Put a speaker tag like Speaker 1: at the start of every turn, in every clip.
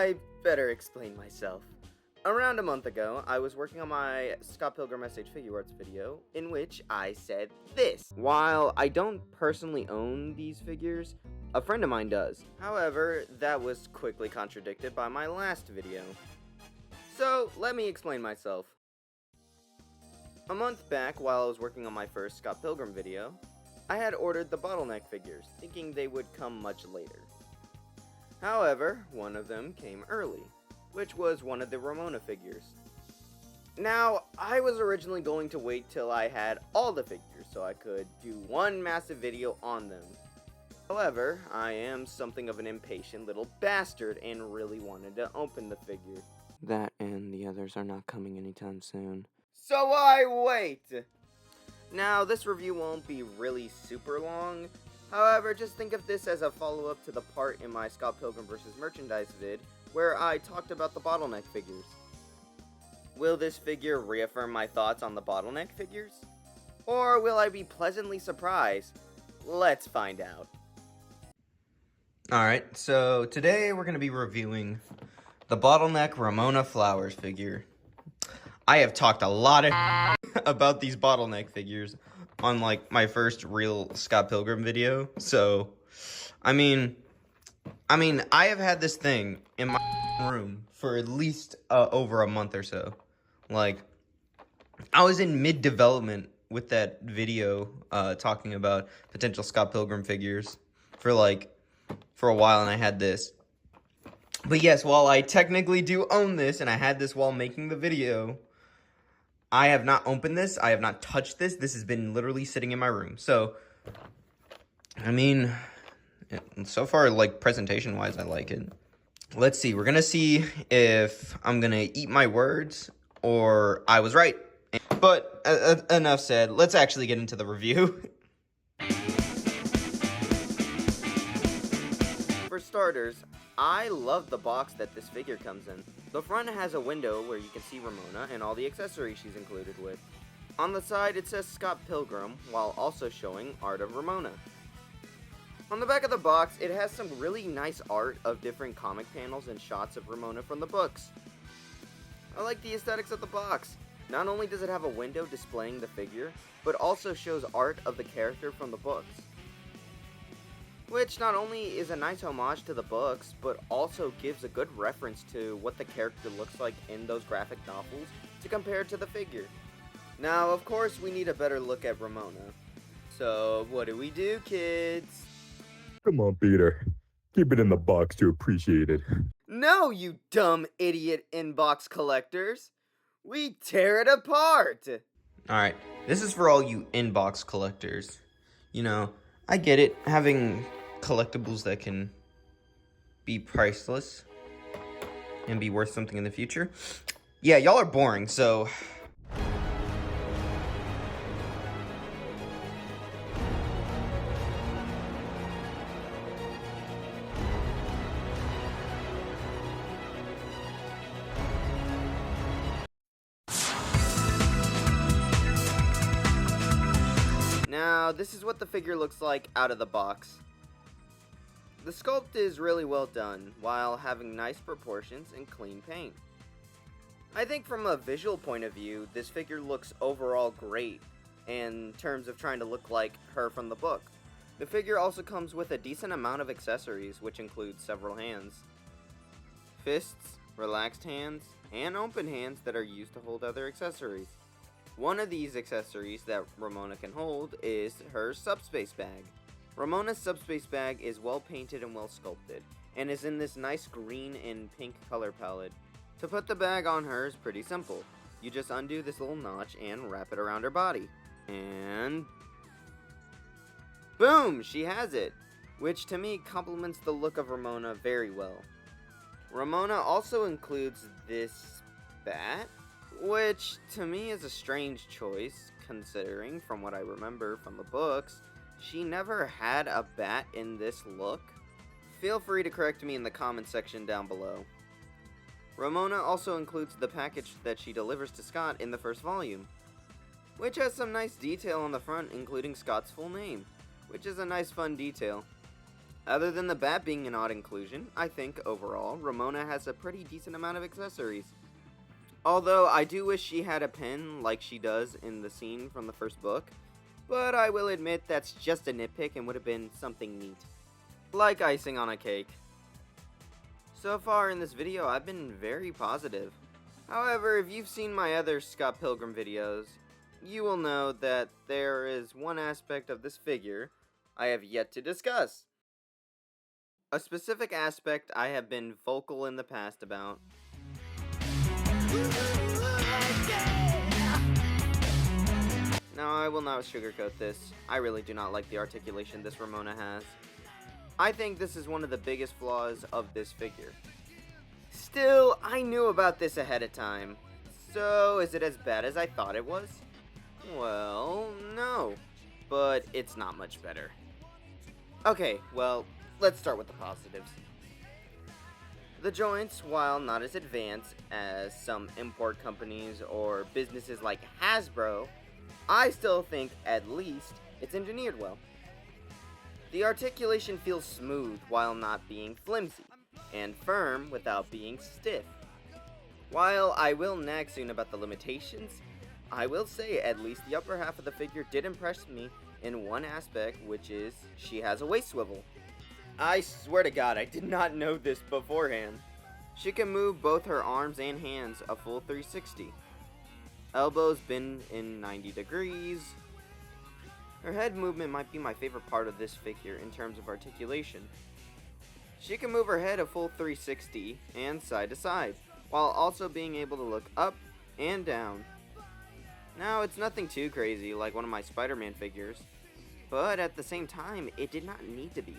Speaker 1: I better explain myself. Around a month ago, I was working on my Scott Pilgrim SH Figure Arts video, in which I said this. While I don't personally own these figures, a friend of mine does. However, that was quickly contradicted by my last video. So, let me explain myself. A month back, while I was working on my first Scott Pilgrim video, I had ordered the bottleneck figures, thinking they would come much later. However, one of them came early, which was one of the Ramona figures. Now, I was originally going to wait till I had all the figures so I could do one massive video on them. However, I am something of an impatient little bastard and really wanted to open the figure. That and the others are not coming anytime soon. So I wait! Now, this review won't be really super long. However, just think of this as a follow-up to the part in my Scott Pilgrim vs. Merchandise vid where I talked about the bottleneck figures. Will this figure reaffirm my thoughts on the bottleneck figures? Or will I be pleasantly surprised? Let's find out.
Speaker 2: Alright, so today we're going to be reviewing the bottleneck Ramona Flowers figure. I have talked a lot of about these bottleneck figures on like my first real Scott Pilgrim video. So, I mean, I have had this thing in my room for at least over a month or so. Like, I was in mid-development with that video talking about potential Scott Pilgrim figures for a while, and I had this. But yes, while I technically do own this, and I had this while making the video, I have not opened this. I have not touched this. This has been literally sitting in my room. So, I mean, so far, like, presentation-wise, I like it. Let's see. We're going to see if I'm going to eat my words or I was right. But enough said. Let's actually get into the review.
Speaker 1: For starters, I love the box that this figure comes in. The front has a window where you can see Ramona and all the accessories she's included with. On the side, it says Scott Pilgrim, while also showing art of Ramona. On the back of the box, it has some really nice art of different comic panels and shots of Ramona from the books. I like the aesthetics of the box. Not only does it have a window displaying the figure, but also shows art of the character from the books. Which not only is a nice homage to the books, but also gives a good reference to what the character looks like in those graphic novels to compare to the figure. Now, of course, we need a better look at Ramona. So, what do, kids?
Speaker 3: Come on, Peter. Keep it in the box to appreciate it.
Speaker 1: No, you dumb idiot inbox collectors. We tear it apart.
Speaker 2: Alright, this is for all you inbox collectors. You know, I get it, having collectibles that can be priceless and be worth something in the future. Yeah, y'all are boring, so...
Speaker 1: Now, this is what the figure looks like out of the box. The sculpt is really well done, while having nice proportions and clean paint. I think from a visual point of view, this figure looks overall great, in terms of trying to look like her from the book. The figure also comes with a decent amount of accessories, which include several hands. Fists, relaxed hands, and open hands that are used to hold other accessories. One of these accessories that Ramona can hold is her subspace bag. Ramona's subspace bag is well painted and well sculpted, and is in this nice green and pink color palette. To put the bag on her is pretty simple. You just undo this little notch and wrap it around her body. And... boom! She has it! Which to me complements the look of Ramona very well. Ramona also includes this bat, which to me is a strange choice, considering from what I remember from the books, she never had a bat in this look. Feel free to correct me in the comment section down below. Ramona also includes the package that she delivers to Scott in the first volume, which has some nice detail on the front, including Scott's full name, which is a nice fun detail. Other than the bat being an odd inclusion, I think, overall, Ramona has a pretty decent amount of accessories. Although, I do wish she had a pen like she does in the scene from the first book, but I will admit that's just a nitpick and would have been something neat. Like icing on a cake. So far in this video, I've been very positive. However, if you've seen my other Scott Pilgrim videos, you will know that there is one aspect of this figure I have yet to discuss. A specific aspect I have been vocal in the past about. Now, I will not sugarcoat this. I really do not like the articulation this Ramona has. I think this is one of the biggest flaws of this figure. Still, I knew about this ahead of time. So, is it as bad as I thought it was? Well, no. But it's not much better. Okay, well, let's start with the positives. The joints, while not as advanced as some import companies or businesses like Hasbro, I still think, at least, it's engineered well. The articulation feels smooth while not being flimsy, and firm without being stiff. While I will nag soon about the limitations, I will say at least the upper half of the figure did impress me in one aspect, which is she has a waist swivel. I swear to God, I did not know this beforehand. She can move both her arms and hands a full 360. Elbows bend in 90 degrees. Her head movement might be my favorite part of this figure in terms of articulation. She can move her head a full 360 and side to side, while also being able to look up and down. Now, it's nothing too crazy like one of my Spider-Man figures, but at the same time, it did not need to be.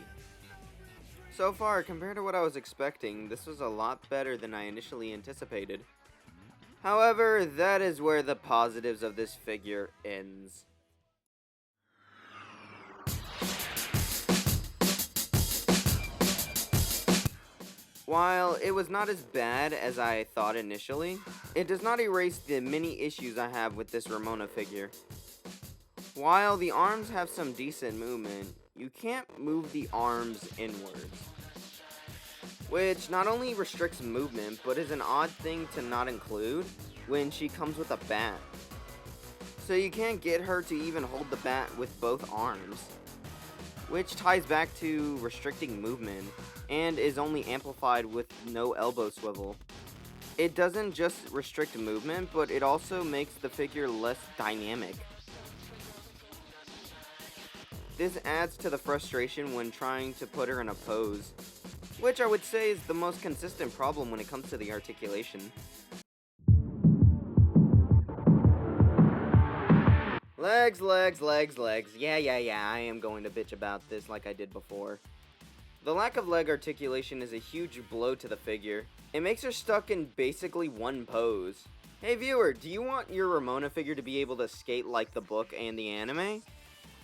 Speaker 1: So far, compared to what I was expecting, this was a lot better than I initially anticipated. However, that is where the positives of this figure ends. While it was not as bad as I thought initially, it does not erase the many issues I have with this Ramona figure. While the arms have some decent movement, you can't move the arms inwards, which not only restricts movement, but is an odd thing to not include when she comes with a bat. So you can't get her to even hold the bat with both arms, which ties back to restricting movement, and is only amplified with no elbow swivel. It doesn't just restrict movement, but it also makes the figure less dynamic. This adds to the frustration when trying to put her in a pose, which I would say is the most consistent problem when it comes to the articulation. Legs, legs, legs, legs. Yeah, I am going to bitch about this like I did before. The lack of leg articulation is a huge blow to the figure. It makes her stuck in basically one pose. Hey viewer, do you want your Ramona figure to be able to skate like the book and the anime?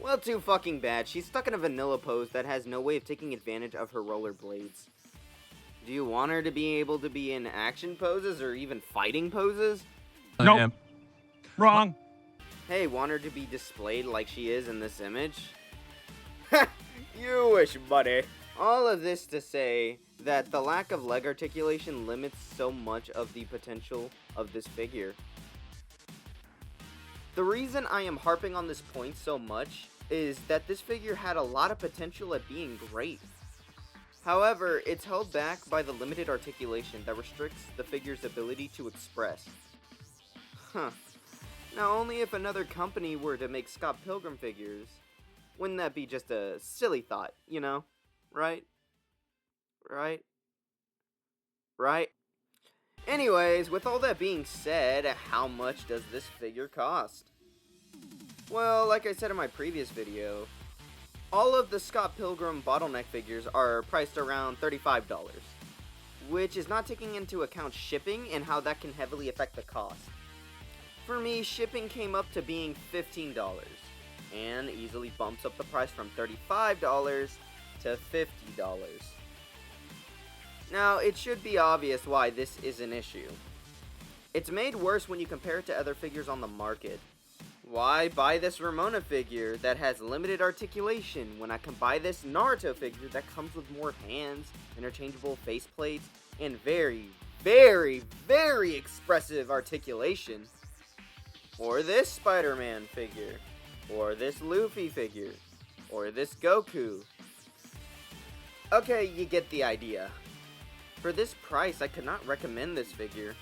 Speaker 1: Well, too fucking bad. She's stuck in a vanilla pose that has no way of taking advantage of her rollerblades. Do you want her to be able to be in action poses or even fighting poses?
Speaker 4: Nope. Wrong.
Speaker 1: Hey, want her to be displayed like she is in this image? You wish, buddy. All of this to say that the lack of leg articulation limits so much of the potential of this figure. The reason I am harping on this point so much is that this figure had a lot of potential at being great. However, it's held back by the limited articulation that restricts the figure's ability to express. Now, only if another company were to make Scott Pilgrim figures, wouldn't that be just a silly thought, you know? Right? Anyways, with all that being said, how much does this figure cost? Well, like I said in my previous video, all of the Scott Pilgrim bottleneck figures are priced around $35, which is not taking into account shipping and how that can heavily affect the cost. For me, shipping came up to being $15, and easily bumps up the price from $35 to $50. Now, it should be obvious why this is an issue. It's made worse when you compare it to other figures on the market, Why buy this Ramona figure that has limited articulation when I can buy this Naruto figure that comes with more hands, interchangeable faceplates, and very, very, very expressive articulation? Or this Spider-Man figure, or this Luffy figure, or this Goku. Okay, you get the idea. For this price, I could not recommend this figure.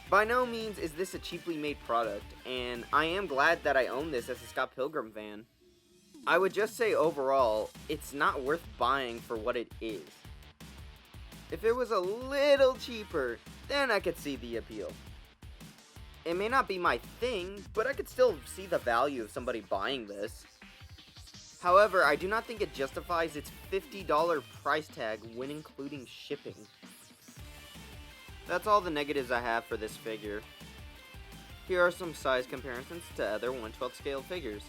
Speaker 1: By no means is this a cheaply made product, and I am glad that I own this as a Scott Pilgrim fan. I would just say overall, it's not worth buying for what it is. If it was a little cheaper, then I could see the appeal. It may not be my thing, but I could still see the value of somebody buying this. However, I do not think it justifies its $50 price tag when including shipping. That's all the negatives I have for this figure. Here are some size comparisons to other 1/12 scale figures.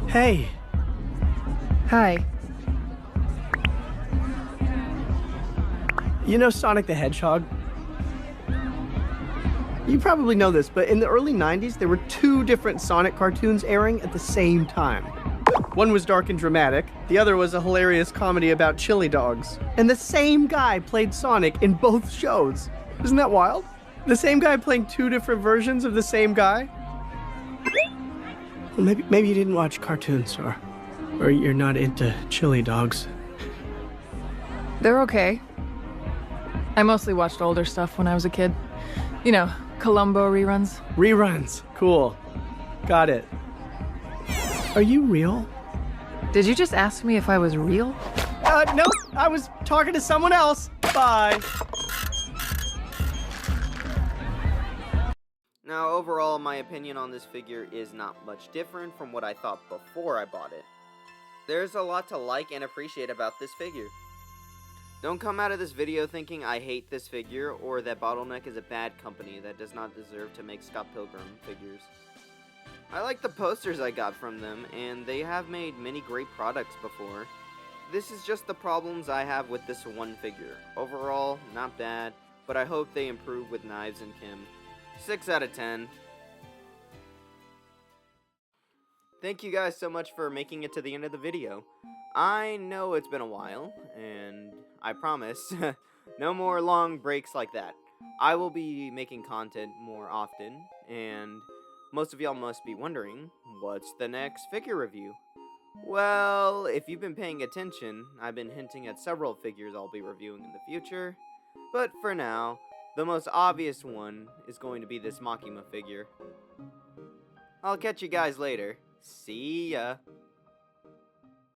Speaker 5: Hey.
Speaker 6: Hi.
Speaker 5: You know Sonic the Hedgehog? You probably know this, but in the early 90s, there were 2 different Sonic cartoons airing at the same time. One was dark and dramatic, the other was a hilarious comedy about chili dogs. And the same guy played Sonic in both shows. Isn't that wild? The same guy playing 2 different versions of the same guy? Well, maybe you didn't watch cartoons, or you're not into chili dogs.
Speaker 6: They're okay. I mostly watched older stuff when I was a kid. You know, Columbo reruns.
Speaker 5: Reruns, cool. Got it. Are you real?
Speaker 6: Did you just ask me if I was real?
Speaker 5: No, I was talking to someone else. Bye.
Speaker 1: Now, overall, my opinion on this figure is not much different from what I thought before I bought it. There's a lot to like and appreciate about this figure. Don't come out of this video thinking I hate this figure or that Bottleneck is a bad company that does not deserve to make Scott Pilgrim figures. I like the posters I got from them, and they have made many great products before. This is just the problems I have with this one figure. Overall, not bad, but I hope they improve with Knives and Kim. 6 out of 10. Thank you guys so much for making it to the end of the video. I know it's been a while, and I promise, no more long breaks like that. I will be making content more often, and most of y'all must be wondering, what's the next figure review? Well, if you've been paying attention, I've been hinting at several figures I'll be reviewing in the future, but for now, the most obvious one is going to be this Makima figure. I'll catch you guys later. See ya!